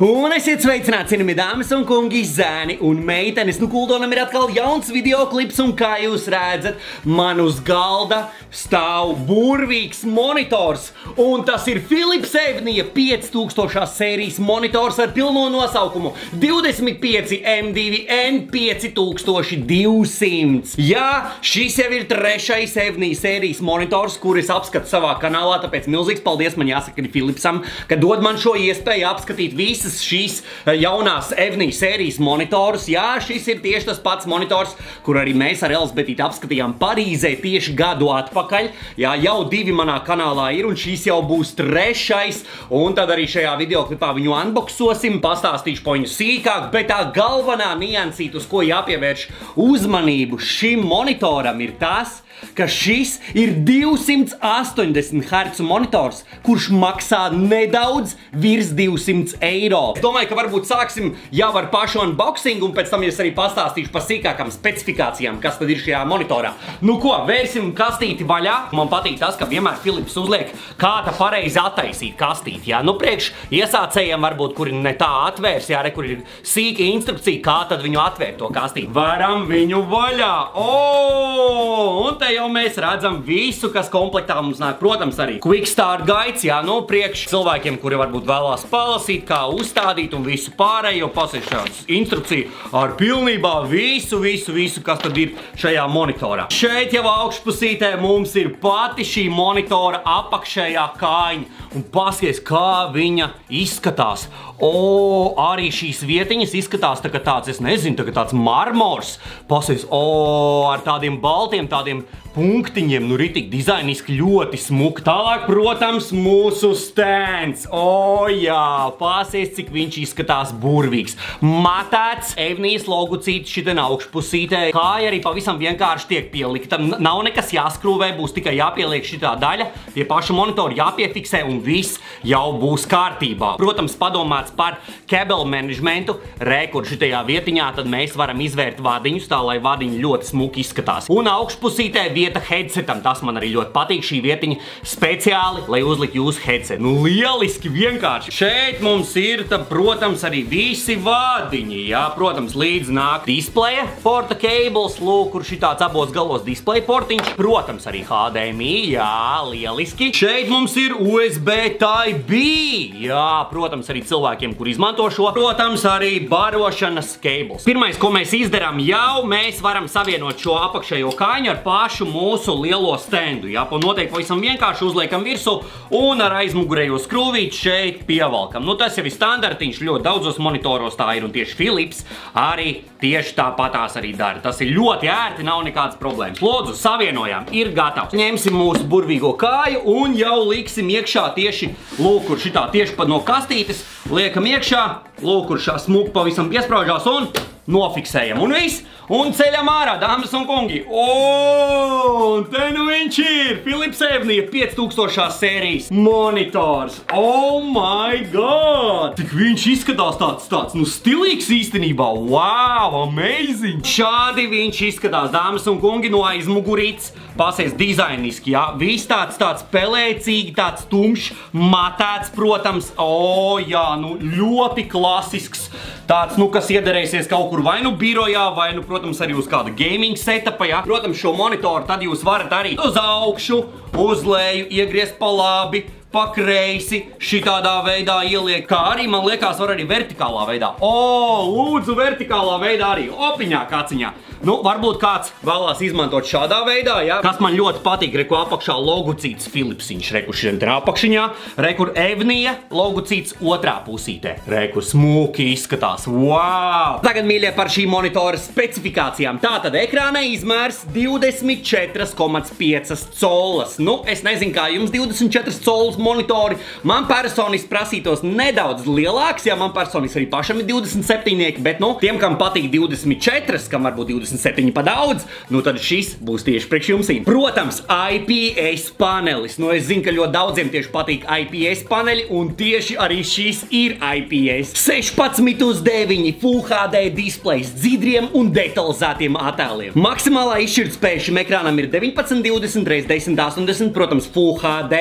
Un esiet sveicināti, cienījamie dāmas un kungi, zēni un meitenes. Nu, Kuldonam ir atkal jauns videoklips, un kā jūs redzat, man uz galda stāv burvīgs monitors. Un tas ir Philips Evnija 5000 sērijas monitors ar pilno nosaukumu 25 M2 N5200. Jā, šis jau ir trešais Evnija sērijas monitors, kur es apskatu savā kanālā, tāpēc milzīgs paldies man jāsaka Philipsam, ka dod man šo iespēju apskatīt visas šīs jaunās Evnija sērijas monitorus. Jā, šis ir tieši tas pats monitors, kur arī mēs ar Elzbetīti apskatījām Parīzē tieši gadu atpakaļ. Jā, jau 2 manā kanālā ir, un šis jau būs trešais, un tad arī šajā videoklipā viņu unboxosim, pastāstīšu po viņu sīkāk, bet tā galvenā niansīt, uz ko jāpievērš uzmanību šim monitoram, ir tas, ka šis ir 280 Hz monitors, kurš maksā nedaudz virs 200 eiro. Es domāju, ka varbūt sāksim jau ar pašu unboxingu, un pēc tam es arī pastāstīšu par sīkākām specifikācijām, kas tad ir šajā monitorā. Nu ko, vērsim kastīti vaļā. Man patīk tas, ka vienmēr Philips uzliek, kā ta pareizi attaisīt kastīti. Jā, nu priekš iesācējiem varbūt, kuri ne tā atvērs, jā, re, kur ir sīka instrukcija, kā tad viņu atvērt to kastīti. Varam viņu vaļā! Un te jau mēs redzam visu, kas komplektā mums nāk. Protams, arī Quick Start Guides, jā, nu priekš cilvēkiem, kuri varbūt vēlās palasīt, kā uzstādīt un visu pārējo, pasēšās instrukciju ar pilnībā visu, kas tad ir šajā monitorā. Šeit jau augšpusītē mums ir pati šī monitora apakšējā kājiņa, un paskaties, kā viņa izskatās. Arī šīs vietiņas izskatās tā kā tāds, es nezinu, tā kā tāds marmors. Paskaties, ar tādiem baltiem, tādiem punktiņiem, nu ritīgi dizainiski ļoti smuki. Tālāk, protams, mūsu stands. Jā, pasies, cik viņš izskatās burvīgs. Matēts Evnijas logocīts šitien augšpusītē. Kāja arī pavisam vienkārši tiek pielikta. Nav nekas jāskrūvē, būs tikai jāpieliek šitā daļa, tie paši monitori jāpiefiksē un viss jau būs kārtībā. Protams, padomāts par cable managementu. Kur šitajā vietiņā tad mēs varam izvērt vadiņus tā, lai vadiņi ļoti smuki izskatās. Un augšpusītē vieta headsetam, tas man arī ļoti patīk, šī vietiņa speciāli, lai uzlikt jūsu headset. Nu, lieliski vienkārši. Šeit mums ir, protams, arī visi vadiņi, jā, protams, līdz nāk displeja porta cables, lūk, kur šitāds abos galos displeja portiņš, protams, arī HDMI, jā, lieliski. Šeit mums ir USB Type-B, jā, protams, arī cilvēkiem, kur izmanto šo, protams, arī barošanas cables. Pirmais, ko mēs izdarām, jau mēs varam savienot šo apakšējo kājiņu ar pašu mūsu lielo standu. Jā, noteikti pavisam vienkārši uzliekam virsū un ar aizmugurējo skrūvīti šeit pievalkam. Nu, tas jau ir standartiņš, ļoti daudzos monitoros tā ir, un tieši Philips arī tieši tāpatās arī dara. Tas ir ļoti ērti, nav nekādas problēmas. Lūdzu, savienojām, ir gatavs. Ņemsim mūsu burvīgo kāju un jau liksim iekšā tieši, lūk, kur šitā tieši pat no kastītes, liekam iekšā, lūk, kur šā smuki pavisam piespraužās un nofiksējam. Un viss, un ceļam ārā, dāmas un kungi. Un te nu viņš ir, Philips Evnija 5000 sērijas monitors. Oh my god! Tik viņš izskatās tāds, nu stilīgs īstenībā. Wow, amazing! Šādi viņš izskatās, dāmas un kungi, no aizmugurītes. Pasies dizainiski, jā. Viss tāds pelēcīgi, tāds tumšs, matēts, protams. Jā, nu ļoti klasisks. Tāds, nu, kas iederēsies kaut kur vai nu birojā, vai nu, protams, arī uz kāda gaming setapa, jā. Protams, šo monitoru tad jūs varat arī uz augšu, uz leju, iegriezt pa labi, pa kreisi, šitādā veidā ieliek, kā arī, man liekas, var arī vertikālā veidā. Lūdzu, vertikālā veidā arī, opiņā kaciņā. Nu, varbūt kāds vēlās izmantot šādā veidā, jā. Kas man ļoti patīk, reku apakšā logocīts Philipsiņš, reku šeit apakšiņā, reku Evnija logocīts otrā pusītē. Reku smuki izskatās, wow! Tagad, mīļie, par šī monitora specifikācijām. Tātad ekrāna izmērs 24,5 colas. Nu, es nezinu, kā jums 24 colas monitori. Man personiski prasītos nedaudz lielāks, jā, man personiski arī pašam ir 27, bet, nu, tiem, kam patīk 24, kam varbūt 25, 27 pa daudz, nu tad šis būs tieši priekš jums. Protams, IPS panelis. Nu, es zinu, ka ļoti daudziem tieši patīk IPS paneļi, un tieši arī šis ir IPS. 16:9 Full HD displejs, dzidriem un detalizētiem attēliem. Maksimālā izšķirtspēja šim ekrānam ir 1920 x 1080, protams, Full HD,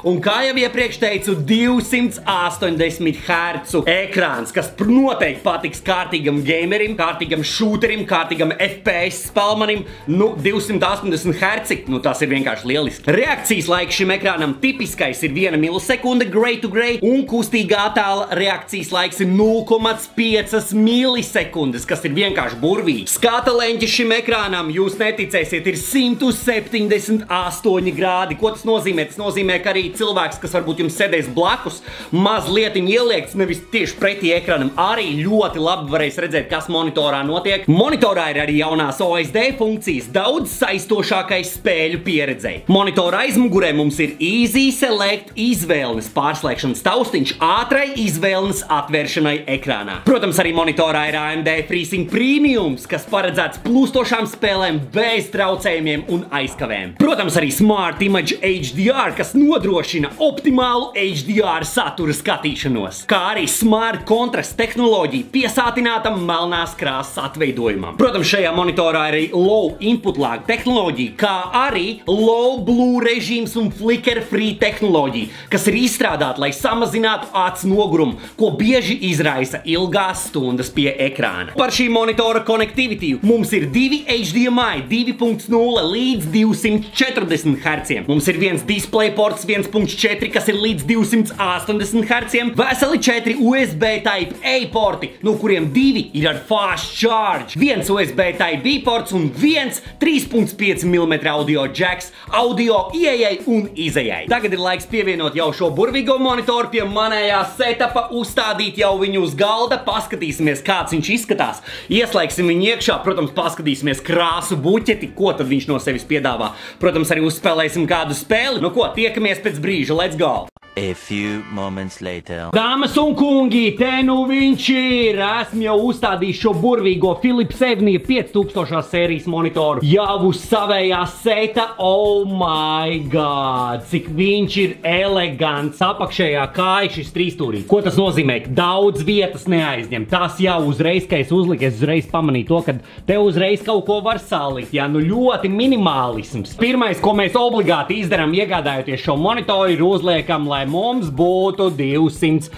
un kā jau iepriekš teicu, 280 Hz ekrāns, kas noteikti patiks kārtīgam gamerim, kārtīgam shooterim, kārtīgam FPS spēlmanim. Nu, 280 Hz, nu tas ir vienkārši lieliski. Reakcijas laiks šim ekrānam tipiskais ir 1 milisekunde grey to grey, un kustīgā attēla reakcijas laiks ir 0,5 milisekundes, kas ir vienkārši burvīgi. Skata leņķis šim ekrānam, jūs neticēsiet, ir 178 grādi. Ko tas nozīmē? Tas nozīmē, ka arī cilvēks, kas varbūt jums sēdēs blakus, mazliet ieliekts, nevis tieši pretī ekranam, arī ļoti labi varēs redzēt, kas monitorā notiek. Monitorā ir arī jaunās OSD funkcijas, daudz saistošākai spēļu pieredzei. Monitora aizmugurē mums ir Easy Select izvēles pārslēgšanas taustiņš ātrai izvēles atvēršanai ekrānā. Protams, arī monitorā ir AMD FreeSync Premiums, kas paredzēts plūstošām spēlēm bez traucējumiem un aizkavēm. Protams, arī Smart Image HDR, kas nodrošina optimālu HDR satura skatīšanos, kā arī Smart Contrast tehnoloģija piesātinātam melnās krāsas atveidojumam. Protams, šajā monitorā ir arī Low Input Lag tehnoloģija, kā arī Low Blue režīms un Flicker Free tehnoloģija, kas ir izstrādāta, lai samazinātu acu nogurumu, ko bieži izraisa ilgās stundas pie ekrāna. Par šī monitora konektivitīvu mums ir 2 HDMI 2.0 līdz 240 Hz. Mums ir viens display ports 1.4, kas ir līdz 280 Hz, veseli 4 USB Type-A porti, no kuriem 2 ir ar fast charge, viens USB Type-B ports un viens 3.5 mm audio jacks, audio ieejai un izejai. Tagad ir laiks pievienot jau šo burvīgo monitoru pie manējā setapa, uzstādīt jau viņu uz galda, paskatīsimies, kāds viņš izskatās. Ieslēgsim viņu iekšā, protams, paskatīsimies krāsu buķeti, ko tad viņš no sevis piedāvā. Protams, arī uzspēlēsim kādu spēli. Nu ko, tiekamies pēc brīža, let's go! A few moments later. Dāmas un kungi, te nu viņš ir! Esmu jau uzstādījis šo burvīgo Philips Evnija 5000 sērijas monitoru jau uz savējā seta. Oh my god! Cik viņš ir elegants! Apakšējā kāja šis trīsstūrī. Ko tas nozīmē? Daudz vietas neaizņem. Tas jau uzreiz, ka es uzliku, es uzreiz pamanīju to, ka te uzreiz kaut ko var salikt. Jā, nu ļoti minimālisms. Pirmais, ko mēs obligāti izdarām, iegādājoties šo monitoru, ir uzliekam, lai mums būtu 280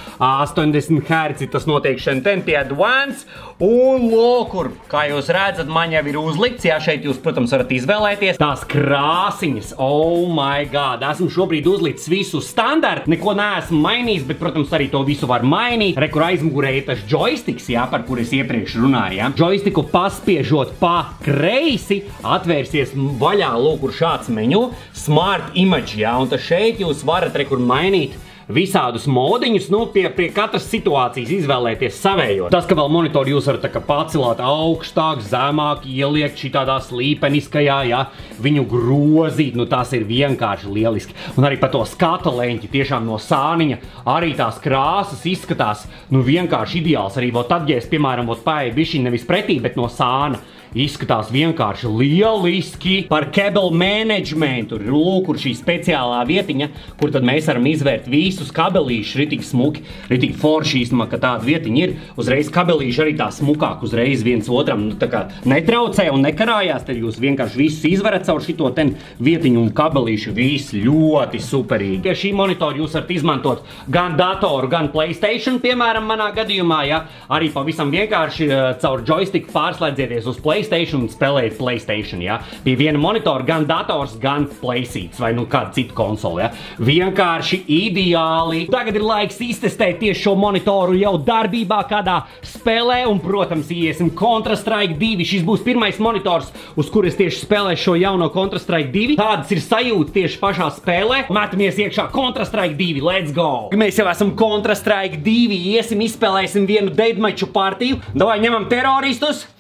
Hz. Tas notiek šodien pie Advance. Un lokur, kā jūs redzat, man jau ir uzlikts. Jā, šeit jūs, protams, varat izvēlēties tās krāsiņas. Oh my god, esmu šobrīd uzlicis visu standartu. Neko neesmu mainījis, bet, protams, arī to visu var mainīt. Re, kur aizmugurē ir tas joysticks, jā, par kur es iepriekš runāju, jā. Joysticku paspiežot pa kreisi, atvērsies vaļā, lūkur šāds meņu. Smart Image, jā, un tas šeit jūs varat, re, kur mainīt visādus modiņus, nu, pie katras situācijas izvēlēties savējo. Tas, ka vēl monitoru jūs varat tā kā pacelāt augstāk, zemāk, ieliekt šitādā slīpeniskajā, jā, viņu grozīt, nu, tas ir vienkārši lieliski. Un arī pa to skata leņķi, tiešām no sāniņa, arī tās krāsas izskatās, nu, vienkārši ideāls. Arī vēl tad, ja es, piemēram, paēju bišķiņ nevis pretī, bet no sāna. Izskatās vienkārši lieliski. Par cable managementu, lūk, kur šī speciālā vietiņa, kur tad mēs varam izvērt visus kabelīšus, ritīgi smuki, ritīgi forši īstenībā, ka tāda vietiņa ir. Uzreiz kabelīši arī tā smukāk, uzreiz viens otram, nu, tā kā netraucē un nekarājās, tad jūs vienkārši visus izvarat caur šito ten vietiņu un kabelīšu, viss ļoti superīgi. Pie šī monitora jūs varat izmantot gan datoru, gan PlayStation, piemēram, manā gadījumā, ja, arī pavisam vienkārši caur joystick pārslēdzieties uz PlayStation un spēlēt PlayStation, ja. Pie viena monitora gan dators, gan PlaySeats vai nu kādu citu konsoli, ja. Vienkārši ideāli. Tagad ir laiks iztestēt tieši šo monitoru jau darbībā kādā spēlē un, protams, iesim Counter-Strike 2. Šis būs pirmais monitors, uz kur es tieši spēlēšu šo jauno Counter-Strike 2. Tādas ir sajūta tieši pašā spēlē. Metamies iekšā Counter-Strike 2, let's go! Mēs jau esam Counter-Strike 2, iesim, izspēlēsim vienu deathmatchu partiju. Davai, ņemam teroristus.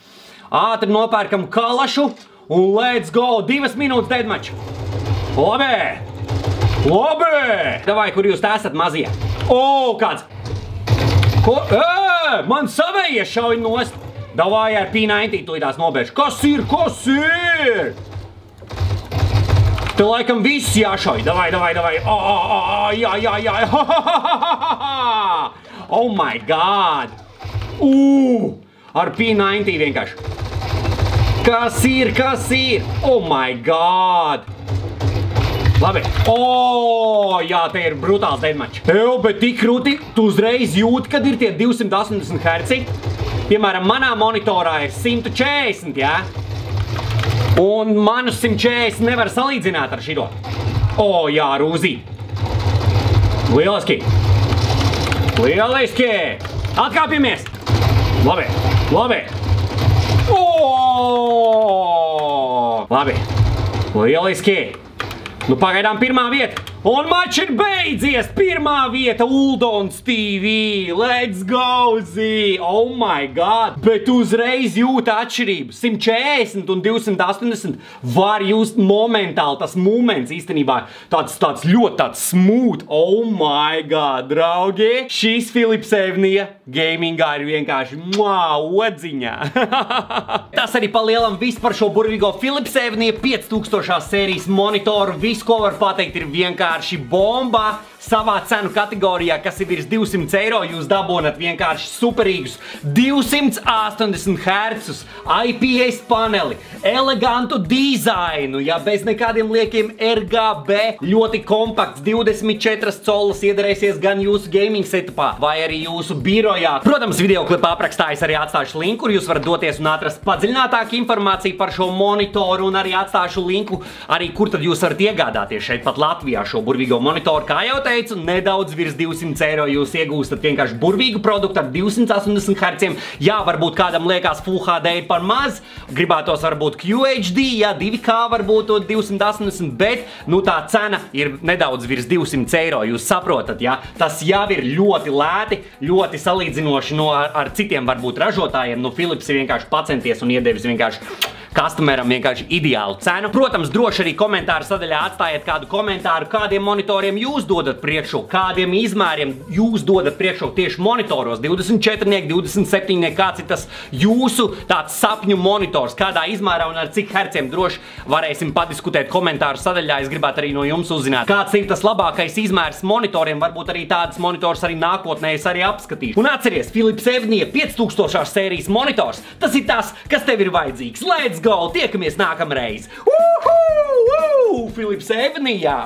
Ātri nopērkam kalašu un let's go! 2 minūtes deathmatch. Labi! Labi! Davai, kur jūs esat mazie? O, kāds! Ko? Man savējie šauj nost! Davai ar P90 tūlītās nobēž. Kas ir? Te laikam viss jāšauj. Davai. Jā. Oh my god. Ar P90 vienkārši. Kas ir? Oh my god. Labi. Jā, te ir brutāls deadmatch. Bet tik krūti, tu uzreiz jūti, kad ir tie 280 Hz. Piemēram, manā monitorā ir 140, jā? Un manu 140 nevar salīdzināt ar šito. Jā, Rūzī. Lieliski. Atkāpjamies. Labi. Labi. Lieliski. Nu pagaidām pirmā vieta. Un mačs ir beidzies. Pirmā vieta Uldons TV. Let's go, Zī. Oh my god. Bet uzreiz jūta atšķirību. 140 un 280 var just momentāli. Tas moments īstenībā tāds ļoti smooth. Oh my god, draugi. Šis Filips Evnija gamingā ir vienkārši odziņā. Tas arī pa lielam viss par šo burvīgo Filips Evnija 5000 sērijas monitoru. Viss, ko var pateikt, ir vienkārši bomba. Savā cenu kategorijā, kas ir virs 200 eiro, jūs dabonat vienkārši superīgus 280 Hz, IPS paneli, elegantu dizainu, bez nekādiem liekiem RGB, ļoti kompakts, 24 colas iedarēsies gan jūsu gaming setupā, vai arī jūsu birojā. Protams, videoklipā aprakstā es arī atstāšu linku, kur jūs varat doties un atrast padziļinātāku informāciju par šo monitoru, un arī atstāšu linku, arī kur tad jūs varat iegādāties šeit pat Latvijā šo burvīgo monitoru, kā jau teicu, nedaudz virs 200 eiro jūs iegūstat vienkārši burvīgu produktu ar 280 Hz. Jā, varbūt kādam liekas Full HD ir par maz, gribētos varbūt QHD, 2K varbūt 280, bet, tā cena ir nedaudz virs 200 eiro, jūs saprotat, jā? Tas jau ir ļoti lēti, ļoti salīdzinoši ar citiem varbūt ražotājiem, Philips ir vienkārši pacenties un iedevis vienkārši customeram vienkārši ideālu cenu. Protams, droši arī komentāru sadaļā atstājiet kādu komentāru, kādiem monitoriem jūs dodat priekšroku, kādiem izmēriem jūs dodat priekšroku tieši monitoros, 24, 27, kāds ir tas jūsu tāds sapņu monitors, kādā izmērā un ar cik herciem droši varēsim padiskutēt komentāru sadaļā. Es gribētu arī no jums uzzināt, kāds ir tas labākais izmērs monitoriem, varbūt arī tādas monitors arī nākotnē es arī apskatīšu. Un atceries, Filips Evnija 5000 sērijas monitors, tas ir tas, kas tev ir vajadzīgs. Let's go! Tiekamies nākamreiz! Filips Evnijā!